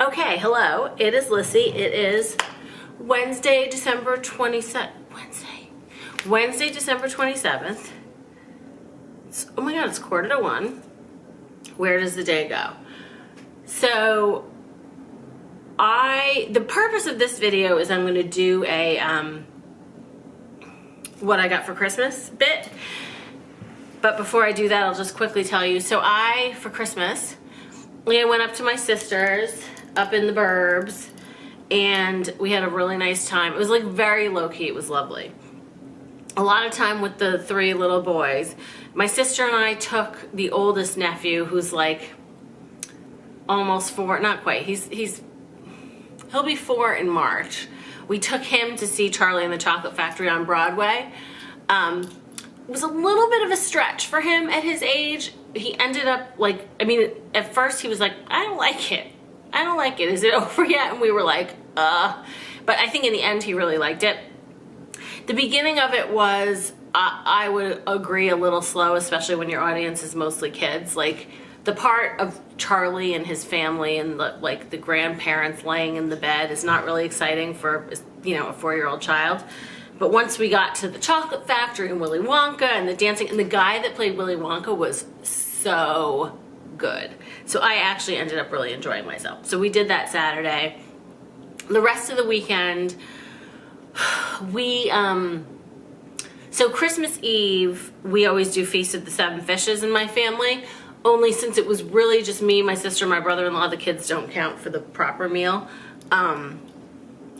Okay, hello. It is Lissy. It is Wednesday, December 27th. Wednesday, December 27th. Oh my God, it's 12:45. Where does the day go? So, the purpose of this video is I'm going to do a what I got for Christmas bit. But before I do that, I'll just quickly tell you. So for Christmas, I went up to my sister's up in the burbs, and we had a really nice time. It was like very low-key. It was lovely. A lot of time with the three little boys. My sister and I took the oldest nephew, who's like almost 4, not quite. He'll be 4 in March. We took him to see Charlie and the Chocolate Factory on Broadway. It was a little bit of a stretch for him at his age. He ended up at first he was like, I don't like it. Is it over yet? And we were like, But I think in the end he really liked it. The beginning of it was, I would agree, a little slow, especially when your audience is mostly kids. Like the part of Charlie and his family and the grandparents laying in the bed is not really exciting for, a 4-year-old child. But once we got to the Chocolate Factory and Willy Wonka and the dancing, and the guy that played Willy Wonka was so good. So I actually ended up really enjoying myself. So we did that Saturday. The rest of the weekend, so Christmas Eve, we always do Feast of the Seven Fishes in my family. Only since it was really just me, my sister, my brother-in-law, the kids don't count for the proper meal.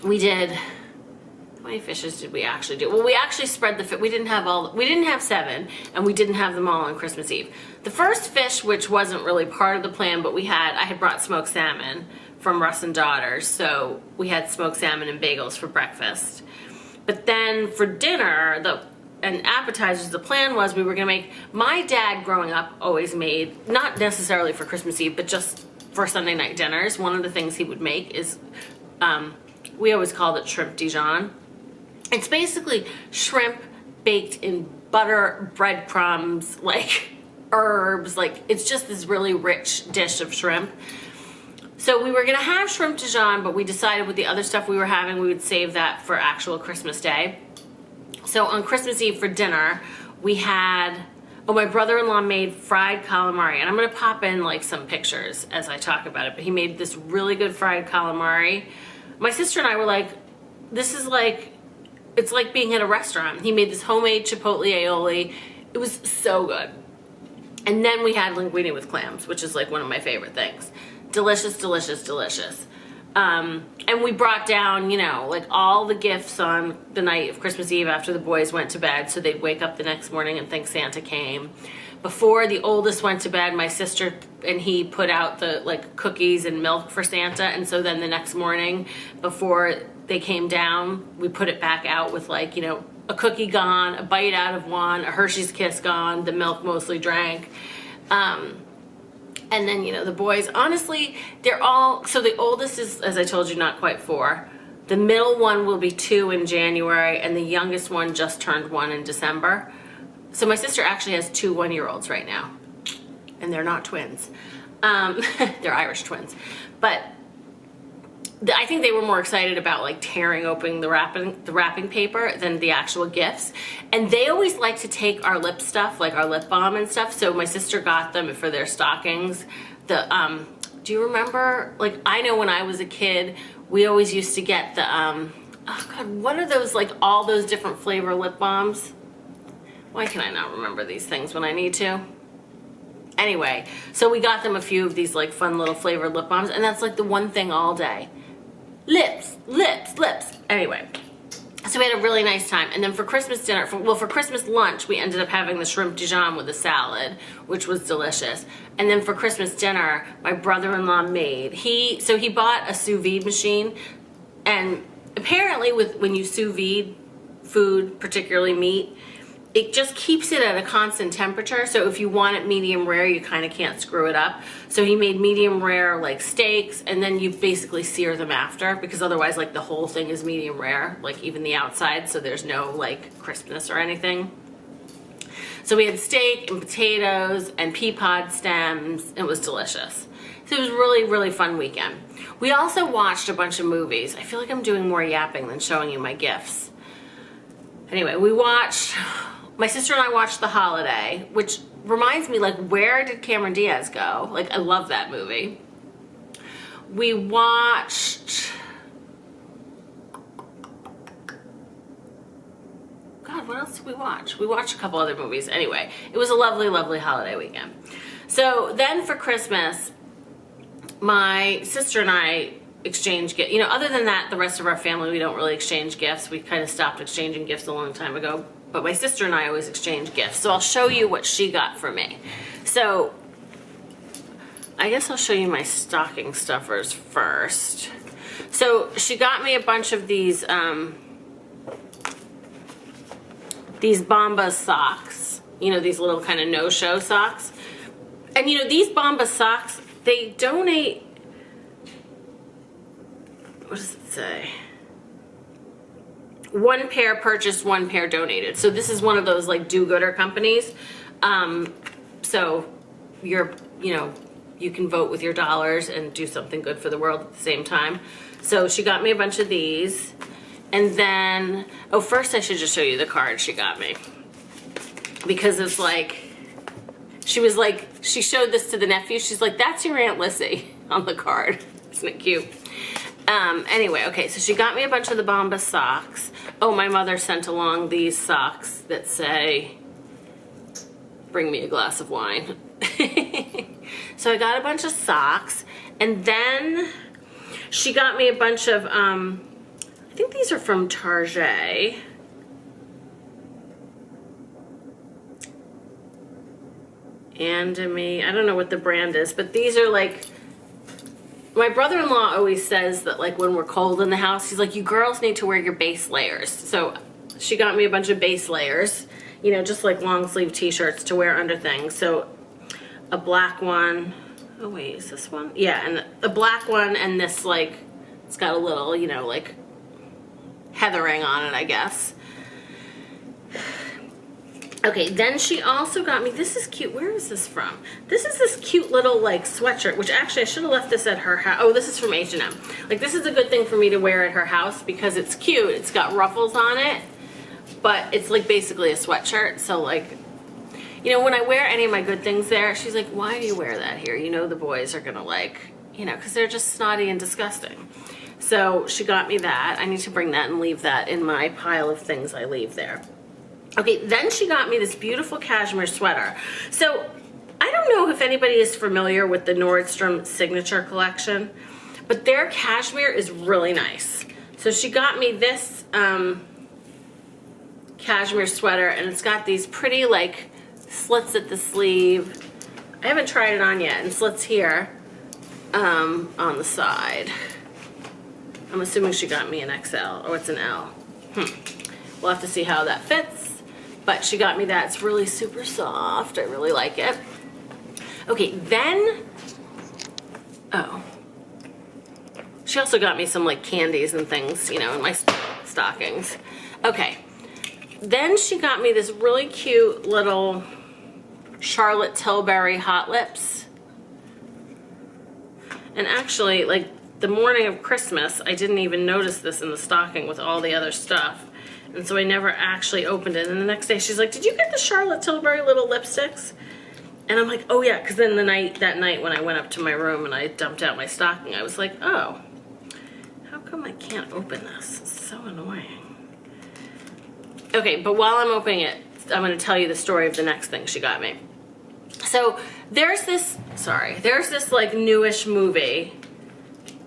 We did... How many fishes did we actually do? Well, we actually spread the fish. We didn't have 7, and we didn't have them all on Christmas Eve. The first fish, which wasn't really part of the plan, but I had brought smoked salmon from Russ and Daughters, so we had smoked salmon and bagels for breakfast. But then for dinner, and appetizers, the plan was we were gonna make, my dad growing up always made, not necessarily for Christmas Eve, but just for Sunday night dinners, one of the things he would make is, we always called it shrimp Dijon. It's basically shrimp baked in butter, breadcrumbs, herbs, it's just this really rich dish of shrimp. So we were gonna have shrimp Dijon, but we decided with the other stuff we were having, we would save that for actual Christmas Day. So on Christmas Eve for dinner, we had, my brother-in-law made fried calamari, and I'm gonna pop in some pictures as I talk about it, but he made this really good fried calamari. My sister and I were like, this is it's like being at a restaurant. He made this homemade chipotle aioli. It was so good. And then we had linguine with clams, which is one of my favorite things. Delicious, delicious, delicious. And we brought down, all the gifts on the night of Christmas Eve after the boys went to bed, so they'd wake up the next morning and think Santa came. Before the oldest went to bed, my sister and he put out the cookies and milk for Santa, and so then the next morning before they came down, we put it back out with a cookie gone, a bite out of one, a Hershey's Kiss gone, the milk mostly drank. And then, the boys, honestly, so the oldest is, as I told you, not quite 4. The middle one will be 2 in January, and the youngest one just turned 1 in December. So my sister actually has 2 1-year-olds right now, and they're not twins. They're Irish twins. But I think they were more excited about tearing open the wrapping paper than the actual gifts. And they always like to take our lip stuff, our lip balm and stuff. So my sister got them for their stockings. Do you remember, I know when I was a kid, we always used to get the, oh God, what are those, all those different flavor lip balms? Why can I not remember these things when I need to? Anyway, so we got them a few of these fun little flavored lip balms, and that's the one thing all day. Lips, lips, lips. Anyway, so we had a really nice time. And then for Christmas dinner, for Christmas lunch, we ended up having the shrimp Dijon with a salad, which was delicious. And then for Christmas dinner, my brother-in-law made, he bought a sous vide machine, and apparently when you sous vide food, particularly meat, it just keeps it at a constant temperature. So if you want it medium rare, you kind of can't screw it up. So he made medium rare steaks, and then you basically sear them after, because otherwise the whole thing is medium rare, even the outside, so there's no crispness or anything. So we had steak and potatoes and pea pod stems. It was delicious. So it was really, really fun weekend. We also watched a bunch of movies. I feel like I'm doing more yapping than showing you my gifts. Anyway, my sister and I watched The Holiday, which reminds me, like, where did Cameron Diaz go? Like, I love that movie. We watched, God, what else did we watch? We watched a couple other movies. Anyway, it was a lovely, lovely holiday weekend. So then for Christmas, my sister and I exchanged gifts. You know, other than that, the rest of our family, we don't really exchange gifts. We kind of stopped exchanging gifts a long time ago. But my sister and I always exchange gifts. So I'll show you what she got for me. So I guess I'll show you my stocking stuffers first. So she got me a bunch of these Bombas socks. You know, these little kind of no-show socks. And you know, these Bombas socks, they donate, what does it say? One pair purchased, one pair donated. So this is one of those like do-gooder companies. So you can vote with your dollars and do something good for the world at the same time. So she got me a bunch of these. And then, first I should just show you the card she got me. Because it's like, she showed this to the nephew. She's like, that's your Aunt Lissy on the card. Isn't it cute? Anyway, okay, so she got me a bunch of the Bombas socks. Oh, my mother sent along these socks that say, bring me a glass of wine. So I got a bunch of socks. And then she got me a bunch of, I think these are from Target. And I don't know what the brand is, but these are like, my brother-in-law always says that like when we're cold in the house, he's like, you girls need to wear your base layers. So she got me a bunch of base layers, you know, just like long sleeve t-shirts to wear under things. So a black one, oh wait, is this one? Yeah, and the black one and this like, it's got a little, you know, like heathering on it, I guess. Okay, then she also got me, this is cute. Where is this from? This is this cute little like sweatshirt, which actually I should have left this at her house. Oh, this is from H&M. Like this is a good thing for me to wear at her house because it's cute. It's got ruffles on it, but it's like basically a sweatshirt. So like, you know, when I wear any of my good things there, she's like, why do you wear that here? You know the boys are gonna like, you know, because they're just snotty and disgusting. So she got me that. I need to bring that and leave that in my pile of things I leave there. Okay, then she got me this beautiful cashmere sweater. So I don't know if anybody is familiar with the Nordstrom signature collection, but their cashmere is really nice. So she got me this cashmere sweater, and it's got these pretty like slits at the sleeve. I haven't tried it on yet, and slits here on the side. I'm assuming she got me an XL, or it's an L. We'll have to see how that fits. But she got me that. It's really super soft. I really like it. Okay, then, she also got me some like candies and things, you know, in my stockings. Okay, then she got me this really cute little Charlotte Tilbury hot lips. And actually, like the morning of Christmas, I didn't even notice this in the stocking with all the other stuff. And so I never actually opened it. And the next day she's like, did you get the Charlotte Tilbury little lipsticks? And I'm like, oh yeah, because then that night when I went up to my room and I dumped out my stocking, I was like, oh, how come I can't open this? It's so annoying. Okay, but while I'm opening it, I'm gonna tell you the story of the next thing she got me. So there's this like newish movie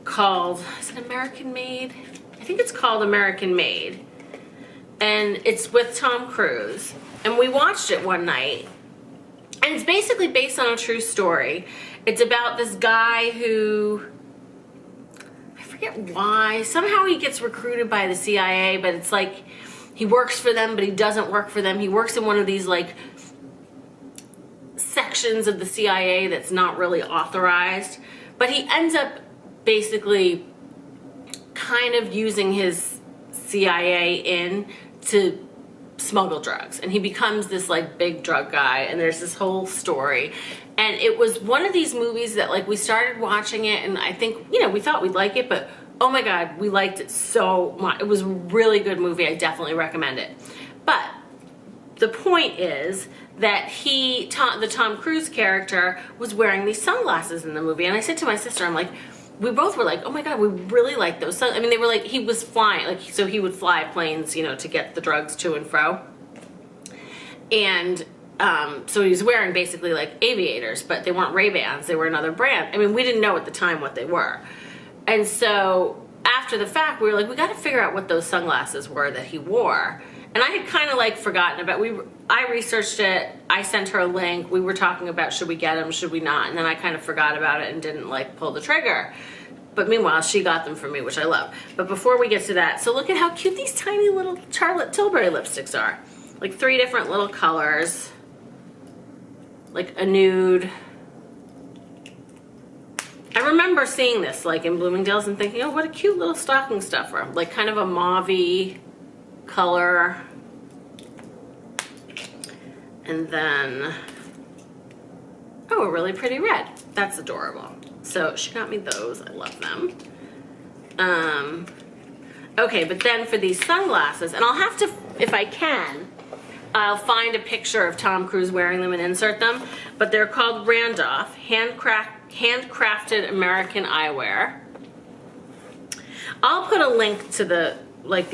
called, is it American Made? I think it's called American Made. And it's with Tom Cruise. And we watched it one night. And it's basically based on a true story. It's about this guy who, I forget why, somehow he gets recruited by the CIA, but it's like he works for them, but he doesn't work for them. He works in one of these like sections of the CIA that's not really authorized. But he ends up basically kind of using his CIA in to smuggle drugs, and he becomes this like big drug guy, and there's this whole story. And it was one of these movies that like we started watching it, and I think, you know, we thought we'd like it, but oh my God, we liked it so much. It was a really good movie. I definitely recommend it. But the point is that the Tom Cruise character was wearing these sunglasses in the movie. And I said to my sister, I'm like, we both were like, oh my God, we really like those. I mean, they were like, he was flying, like, so he would fly planes, you know, to get the drugs to and fro. And so he was wearing basically like aviators, but they weren't Ray-Bans, they were another brand. I mean, we didn't know at the time what they were. And so after the fact, we were like, we got to figure out what those sunglasses were that he wore. And I had kind of like forgotten about, I researched it, I sent her a link, we were talking about should we get them, should we not, and then I kind of forgot about it and didn't like pull the trigger. But meanwhile, she got them for me, which I love. But before we get to that, so look at how cute these tiny little Charlotte Tilbury lipsticks are. Like 3 different little colors, like a nude. I remember seeing this like in Bloomingdale's and thinking, oh, what a cute little stocking stuffer. Like kind of a mauve-y color. And then, oh, a really pretty red. That's adorable. So she got me those. I love them. Okay, but then for these sunglasses, and I'll have to, if I can, I'll find a picture of Tom Cruise wearing them and insert them. But they're called Randolph, handcrafted American eyewear. I'll put a link to the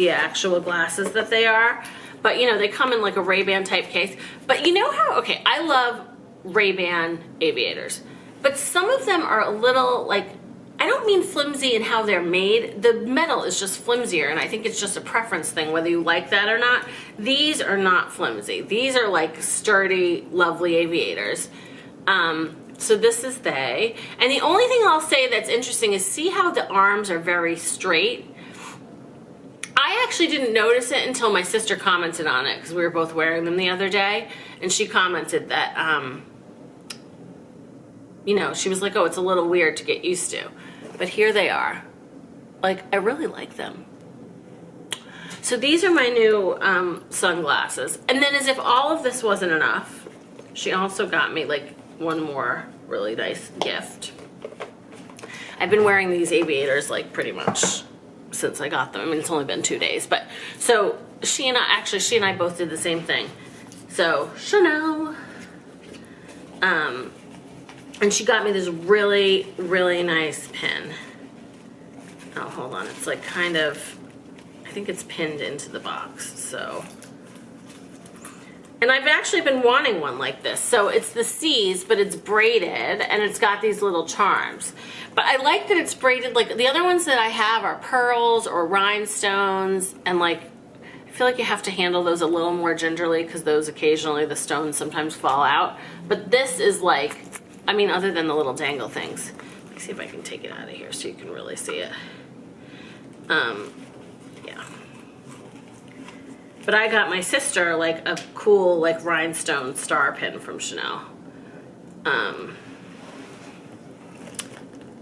actual glasses that they are. But you know, they come in like a Ray-Ban type case. But you know how, okay, I love Ray-Ban aviators. But some of them are a little like, I don't mean flimsy in how they're made. The metal is just flimsier, and I think it's just a preference thing, whether you like that or not. These are not flimsy. These are like sturdy, lovely aviators. So this is they. And the only thing I'll say that's interesting is see how the arms are very straight. I actually didn't notice it until my sister commented on it because we were both wearing them the other day, and she commented that, you know, she was like, oh, it's a little weird to get used to. But here they are. Like, I really like them. So these are my new sunglasses. And then as if all of this wasn't enough, she also got me like one more really nice gift. I've been wearing these aviators like pretty much since I got them. I mean, it's only been 2 days, but so she and I both did the same thing. So Chanel, and she got me this really, really nice pin. Oh, hold on, it's like kind of, I think it's pinned into the box, so. And I've actually been wanting one like this. So it's the C's, but it's braided, and it's got these little charms. But I like that it's braided. Like the other ones that I have are pearls or rhinestones, and like, I feel like you have to handle those a little more gingerly because those occasionally, the stones sometimes fall out. But this is like, I mean, other than the little dangle things. Let me see if I can take it out of here so you can really see it. Yeah. But I got my sister like a cool like rhinestone star pin from Chanel.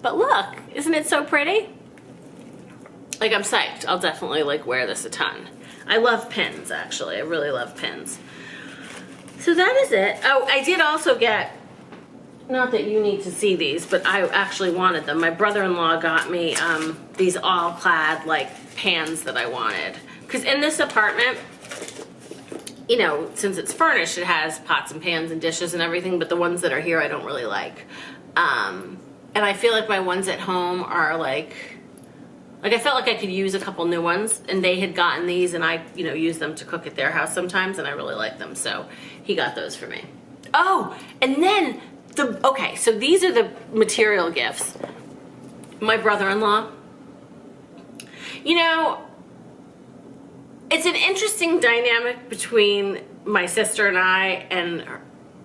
But look, isn't it so pretty? Like, I'm psyched. I'll definitely like wear this a ton. I love pins, actually. I really love pins. So that is it. Oh, I did also get, not that you need to see these, but I actually wanted them. My brother-in-law got me these all-clad like pans that I wanted. Because in this apartment, you know, since it's furnished, it has pots and pans and dishes and everything, but the ones that are here I don't really like. And I feel like my ones at home are like I felt like I could use a couple new ones, and they had gotten these, and I, you know, use them to cook at their house sometimes, and I really like them, so he got those for me. Oh, and then, okay, so these are the material gifts. My brother-in-law, you know, it's an interesting dynamic between my sister and I and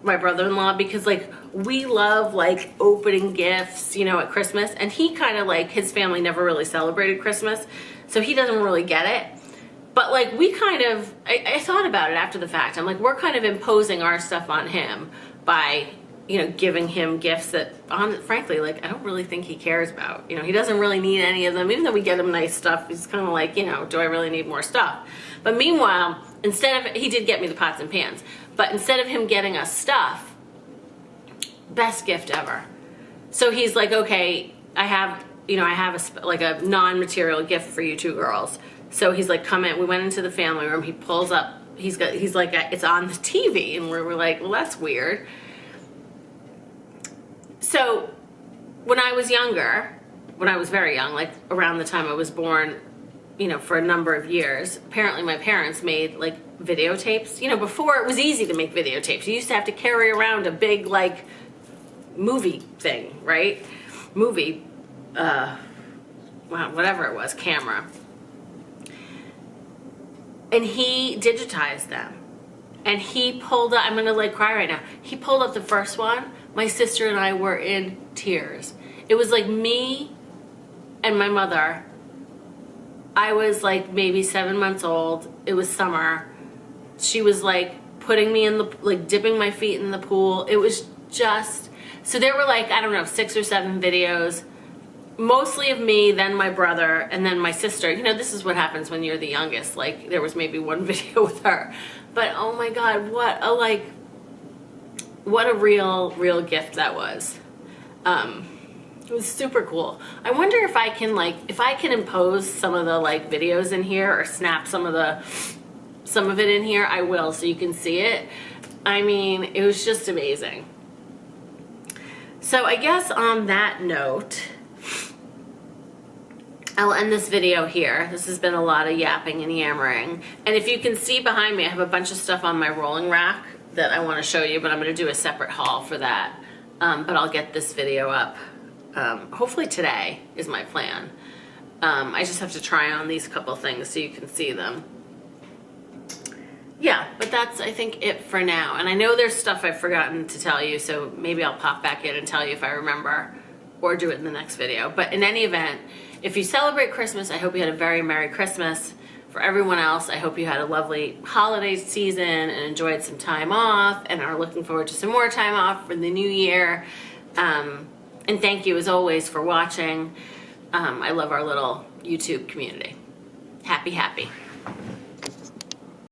my brother-in-law, because like we love like opening gifts, you know, at Christmas, and he kind of like, his family never really celebrated Christmas, so he doesn't really get it. But like we kind of, I thought about it after the fact. I'm like, we're kind of imposing our stuff on him by giving him gifts that, frankly, like, I don't really think he cares about. He doesn't really need any of them. Even though we get him nice stuff, he's kind of like, do I really need more stuff? But meanwhile, he did get me the pots and pans, but instead of him getting us stuff, best gift ever. So he's like, okay, I have a non-material gift for you two girls. So he's like, come in. We went into the family room. He pulls up. He's like, it's on the TV, and we're like, well, that's weird. So when I was younger, when I was very young, like around the time I was born, for a number of years, apparently my parents made like videotapes. Before it was easy to make videotapes. You used to have to carry around a big like movie thing, right? Whatever it was, camera. And he digitized them. And he pulled up, I'm gonna like cry right now. He pulled up the first one. My sister and I were in tears. It was like me and my mother. I was like maybe 7 months old. It was summer. She was like putting me in dipping my feet in the pool. It was just, so there were like, I don't know, 6 or 7 videos, mostly of me, then my brother, and then my sister. This is what happens when you're the youngest. Like, there was maybe 1 video with her. But oh my God, what a real gift that was. It was super cool. I wonder if I can impose some of the like videos in here or snap some of it in here. I will, so you can see it. I mean, it was just amazing. So I guess on that note, I'll end this video here. This has been a lot of yapping and yammering. And if you can see behind me, I have a bunch of stuff on my rolling rack that I want to show you, but I'm going to do a separate haul for that. But I'll get this video up. Hopefully today is my plan. I just have to try on these couple things so you can see them. Yeah, but that's, I think, it for now. And I know there's stuff I've forgotten to tell you, so maybe I'll pop back in and tell you if I remember, or do it in the next video. But in any event, if you celebrate Christmas, I hope you had a very Merry Christmas. For everyone else, I hope you had a lovely holiday season and enjoyed some time off and are looking forward to some more time off for the new year. And thank you, as always, for watching. I love our little YouTube community. Happy.